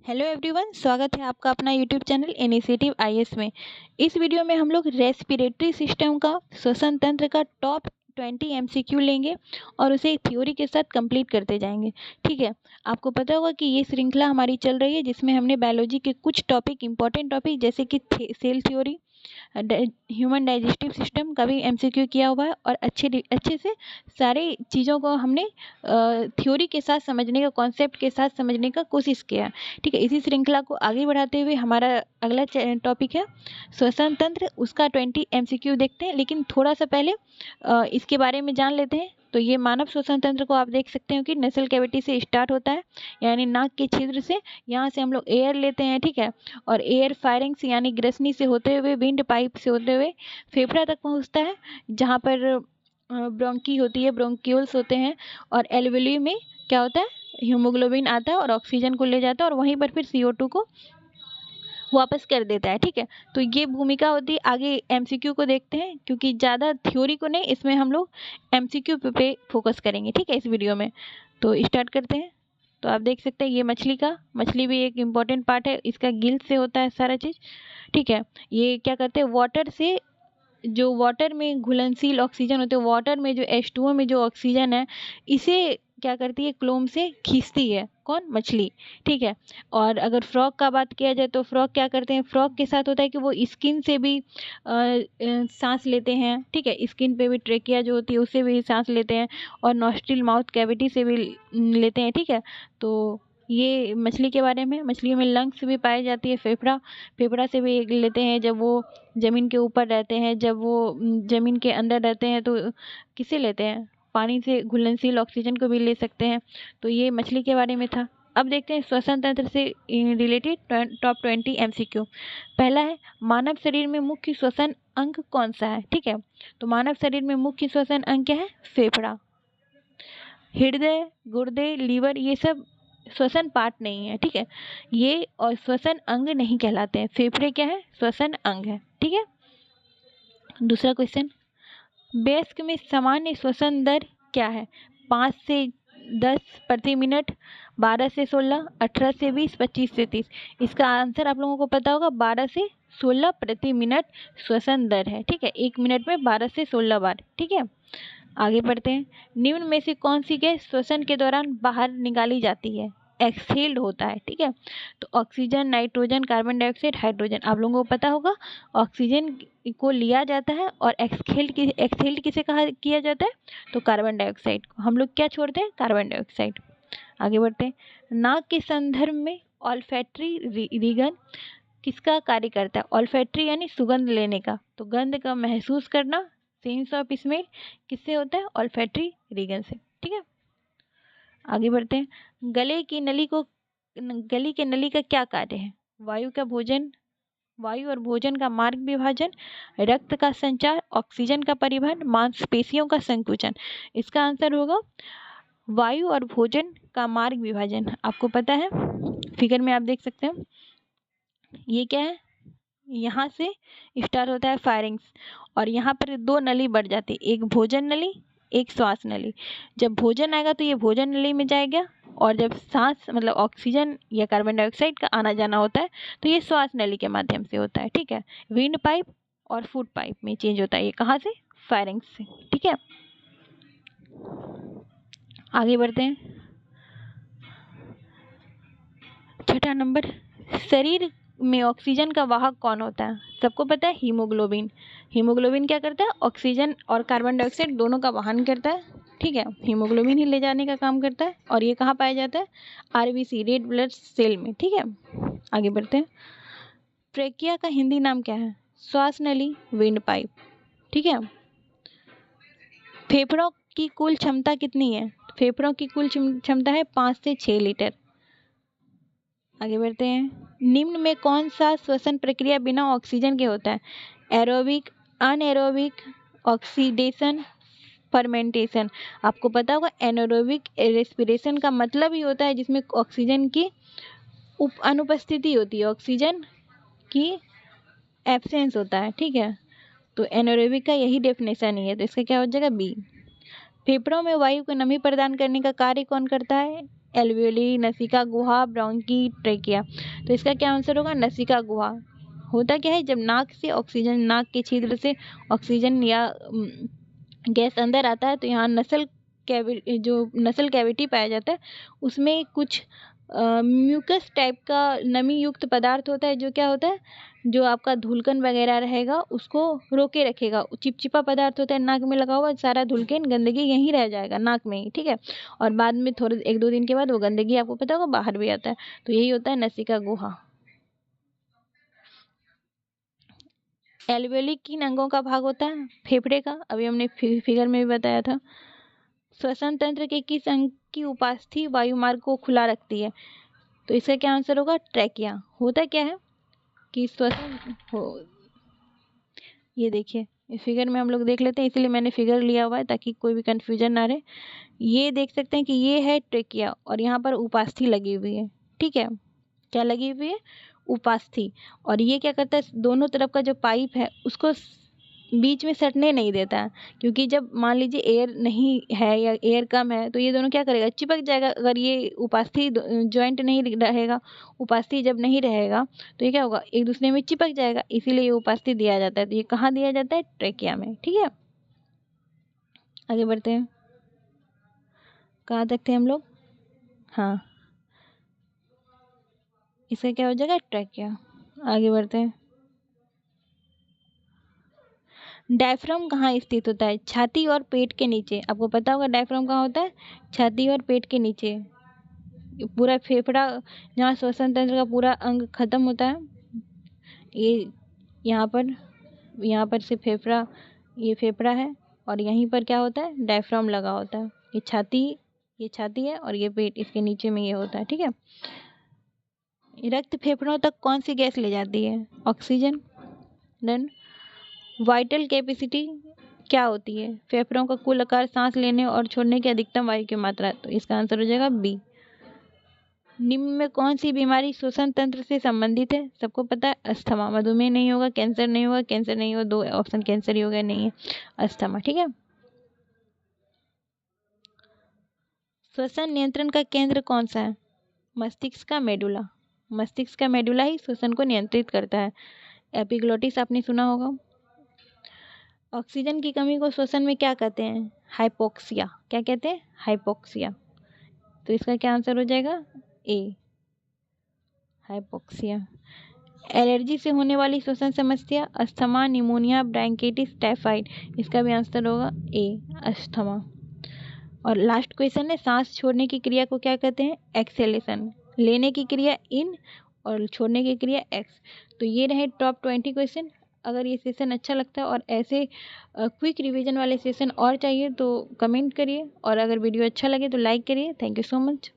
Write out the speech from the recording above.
Hello everyone, स्वागत है आपका अपना यूट्यूब चैनल इनिशिएटिव आईएएस में। इस वीडियो में हम लोग रेस्पिरेटरी सिस्टम का श्वसन तंत्र का टॉप 20 एमसीक्यू लेंगे और उसे थ्योरी के साथ कंप्लीट करते जाएंगे। ठीक है, आपको पता होगा कि ये श्रृंखला हमारी चल रही है जिसमें हमने बायोलॉजी के कुछ टॉपिक, इंपॉर्टेंट टॉपिक जैसे कि cell theory, human digestive system का भी एमसीक्यू किया हुआ है और अच्छे से सारे चीज़ों को हमने थ्योरी के साथ समझने का, कॉन्सेप्ट के साथ समझने का कोशिश किया है। ठीक है, इसी श्रृंखला को आगे बढ़ाते हुए हमारा अगला टॉपिक है श्वसन तंत्र, उसका 20 एमसीक्यू देखते हैं। लेकिन थोड़ा सा पहले इसके बारे में जान लेते हैं। तो ये मानव श्वसन तंत्र को आप देख सकते हो कि नसल कैविटी से स्टार्ट होता है, यानी नाक के छिद्र से। यहाँ से हम लोग एयर लेते हैं, ठीक है, और एयर फायरिंग्स यानी ग्रसनी से होते हुए, विंड पाइप से होते हुए फेफड़ा तक पहुँचता है, जहाँ पर ब्रोंकी होती है, ब्रोंक्यूल्स होते हैं, और एल्वेली में क्या होता है, हीमोग्लोबिन आता है और ऑक्सीजन को ले जाता है और वहीं पर फिर CO2 को वापस कर देता है। ठीक है, तो ये भूमिका होती है। आगे एमसीक्यू को देखते हैं, क्योंकि ज़्यादा थ्योरी को नहीं, इसमें हम लोग एमसीक्यू पे फोकस करेंगे। ठीक है, इस वीडियो में तो स्टार्ट करते हैं। तो आप देख सकते हैं ये मछली भी एक इम्पॉर्टेंट पार्ट है, इसका गिल से होता है सारा चीज़। ठीक है, ये क्या करते हैं, वाटर से, जो वाटर में घुलनशील ऑक्सीजन होते हैं, वाटर में जो H2O में जो ऑक्सीजन है, इसे क्या करती है, क्लोम से खींचती है। कौन? मछली। ठीक है, और अगर फ्रॉग का बात किया जाए तो फ्रॉग क्या करते हैं, फ्रॉग के साथ होता है कि वो स्किन से भी सांस लेते हैं। ठीक है, स्किन पे भी ट्रेकिया जो होती है उससे भी सांस लेते हैं, और नॉस्ट्रिल माउथ कैविटी से भी लेते हैं। ठीक है, तो ये मछली के बारे में। मछलियों में लंग्स भी पाई जाती है, फेफड़ा से भी लेते हैं जब वो ज़मीन के ऊपर रहते हैं, जब वो ज़मीन के अंदर रहते हैं तो किसे लेते हैं, पानी से घुलनशील ऑक्सीजन को भी ले सकते हैं। तो ये मछली के बारे में था। अब देखते हैं श्वसन तंत्र से रिलेटेड टॉप 20 एमसीक्यू। पहला है, मानव शरीर में मुख्य श्वसन अंग कौन सा है? ठीक है, तो मानव शरीर में मुख्य श्वसन अंग क्या है? फेफड़ा। हृदय, गुर्दे, लीवर, ये सब श्वसन पार्ट नहीं है। ठीक है, ये और श्वसन अंग नहीं कहलाते हैं। फेफड़े क्या है? श्वसन अंग है। ठीक है, दूसरा क्वेश्चन, वयस्क में सामान्य श्वसन दर क्या है? 5 से 10 प्रति मिनट, 12 से 16, 18 से 20, 25 से 30। इसका आंसर आप लोगों को पता होगा, 12 से 16 प्रति मिनट श्वसन दर है। ठीक है, 1 मिनट में 12 से 16 बार। ठीक है, आगे बढ़ते हैं। निम्न में से कौन सी गैस श्वसन के दौरान बाहर निकाली जाती है? एक्सहेल्ड होता है। ठीक है, तो oxygen, nitrogen, carbon dioxide, hydrogen. आप लोगों को पता होगा ऑक्सीजन को लिया जाता है और एक्सहेल्ड किसे कहा किया जाता है? तो कार्बन डाइऑक्साइड को। हम लोग क्या छोड़ते हैं? Carbon dioxide. आगे बढ़ते हैं। नाक के संदर्भ में ऑल्फैक्टरी रीगन किसका कार्य करता है? ऑल्फैक्टरी यानी सुगंध लेने का, तो गंध का महसूस करना, सेंस ऑफ स्मेल, किससे होता है? ऑल्फैक्टरी रीगन से। ठीक है, आगे बढ़ते हैं। गले के नली का क्या कार्य है? वायु और भोजन का मार्ग विभाजन, रक्त का संचार, ऑक्सीजन का परिवहन, मांसपेशियों का संकुचन। इसका आंसर होगा वायु और भोजन का मार्ग विभाजन। आपको पता है, फिगर में आप देख सकते हैं, ये क्या है, यहाँ से स्टार्ट होता है फायरिंग्स, और यहाँ पर 2 नली बढ़ जाती है, एक भोजन नली, एक श्वास नली। जब भोजन आएगा तो ये भोजन नली में जाएगा, और जब सांस मतलब ऑक्सीजन या कार्बन डाइऑक्साइड का आना जाना होता है तो ये श्वास नली के माध्यम से होता है। ठीक है, विंड पाइप और फूड पाइप में चेंज होता है। ये कहाँ से? फायरिंग्स से। ठीक है, आगे बढ़ते हैं। छठा नंबर, शरीर में ऑक्सीजन का वाहक कौन होता है? सबको पता है, हीमोग्लोबिन। हीमोग्लोबिन क्या करता है? ऑक्सीजन और कार्बन डाइऑक्साइड दोनों का वहन करता है। ठीक है, हीमोग्लोबिन ही ले जाने का काम करता है, और ये कहाँ पाया जाता है? RBC, रेड ब्लड सेल में। ठीक है, आगे बढ़ते हैं। ट्रेकिया का हिंदी नाम क्या है? श्वास नली, विंड पाइप। ठीक है, फेफड़ों की कुल क्षमता कितनी है? फेफड़ों की कुल क्षमता है 5 से 6 लीटर। आगे बढ़ते हैं। निम्न में कौन सा श्वसन प्रक्रिया बिना ऑक्सीजन के होता है? Aerobic, anaerobic, oxidation, fermentation. आपको पता होगा एनारोबिक रेस्पिरेशन का मतलब ही होता है जिसमें ऑक्सीजन की अनुपस्थिति होती है, ऑक्सीजन की एब्सेंस होता है। ठीक है, तो एनारोबिक का यही डेफिनेशन ही है, तो इसका क्या हो जाएगा? बी। फेफड़ों में वायु को नमी प्रदान करने का कार्य कौन करता है? एल्वियोली, नसिका गुहा, ब्रोंकी, ट्रेकिया। तो इसका क्या आंसर होगा? नसिका गुहा। होता क्या है, जब नाक से ऑक्सीजन, नाक के छिद्र से ऑक्सीजन या गैस अंदर आता है तो यहाँ नसल कैविटी पाया जाता है, उसमें कुछ म्यूकस टाइप का नमी युक्त पदार्थ होता है, जो क्या होता है, जो आपका धूलकन वगैरह रहेगा उसको रोके रखेगा। चिपचिपा पदार्थ होता है, नाक में लगा हुआ सारा धूलकन गंदगी यहीं रह जाएगा नाक में ही, ठीक है। और बाद में थोड़े 1-2 दिन के बाद वो गंदगी आपको पता होगा बाहर भी आता है। तो यही होता है नसिका गुहा। एल्वेओली किन अंगों का भाग होता है? फेफड़े का। अभी हमने फिगर में भी बताया था। श्वसन तंत्र के किस अंग की उपस्थिति वायुमार्ग को खुला रखती है? तो इसका क्या आंसर होगा? ट्रैकिया। होता क्या है कि श्वसन हो, ये देखिए इस फिगर में हम लोग देख लेते हैं, इसलिए मैंने फिगर लिया हुआ है ताकि कोई भी कंफ्यूजन ना रहे। ये देख सकते हैं कि ये है ट्रेकिया और यहाँ पर उपास्थि लगी हुई है, ठीक है। क्या लगी हुई है? उपास्थि। और ये क्या करता है, दोनों तरफ का जो पाइप है उसको बीच में सटने नहीं देता है, क्योंकि जब मान लीजिए एयर नहीं है या एयर कम है तो ये दोनों क्या करेगा, चिपक जाएगा। अगर ये उपास्थि जॉइंट नहीं रहेगा, उपास्थि जब नहीं रहेगा तो ये क्या होगा, एक दूसरे में चिपक जाएगा। इसीलिए ये उपास्थि दिया जाता है। तो ये कहाँ दिया जाता है? ट्रेकिया में, ठीक है। आगे बढ़ते हैं, कहाँ तक थे हम लोग? हाँ, इसका क्या हो जाएगा? ट्रेकिया। आगे बढ़ते हैं। डायफ्राम कहाँ स्थित होता है? छाती और पेट के नीचे। आपको पता होगा डायफ्राम कहाँ होता है? छाती और पेट के नीचे। पूरा फेफड़ा, जहाँ श्वसन तंत्र का पूरा अंग खत्म होता है, ये यहाँ पर से फेफड़ा, ये फेफड़ा है और यहीं पर क्या होता है? डायफ्राम लगा होता है। ये छाती है और ये पेट, इसके नीचे में ये होता है, ठीक है। रक्त फेफड़ों तक कौन सी गैस ले जाती है? ऑक्सीजन। देन वाइटल कैपेसिटी क्या होती है? फेफड़ों का कुल आकार, सांस लेने और छोड़ने की अधिकतम वायु की मात्रा। तो इसका आंसर हो जाएगा बी। निम्न में कौन सी बीमारी श्वसन तंत्र से संबंधित है? सबको पता है, अस्थमा। मधुमेह नहीं होगा, कैंसर नहीं होगा, कैंसर नहीं होगा, 2 ऑप्शन कैंसर ही हो गया, नहीं है, अस्थमा, ठीक है। श्वसन नियंत्रण का केंद्र कौन सा है? मस्तिष्क का मेडुला। मस्तिष्क का मेडुला ही श्वसन को नियंत्रित करता है। एपिग्लोटिस आपने सुना होगा। ऑक्सीजन की कमी को श्वसन में क्या कहते हैं? हाइपोक्सिया। क्या कहते हैं? हाइपोक्सिया। तो इसका क्या आंसर हो जाएगा? ए, हाइपोक्सिया। एलर्जी से होने वाली श्वसन समस्या? Asthma, pneumonia, bronchitis, typhoid. इसका भी आंसर होगा ए, अस्थमा। और लास्ट क्वेश्चन है, सांस छोड़ने की क्रिया को क्या कहते हैं? एक्सेलेशन। लेने की क्रिया इन और छोड़ने की क्रिया एक्स। तो ये रहे टॉप 20 क्वेश्चन। अगर ये सेशन अच्छा लगता है और ऐसे क्विक रिवीजन वाले सेशन और चाहिए तो कमेंट करिए, और अगर वीडियो अच्छा लगे तो लाइक करिए। Thank you so much.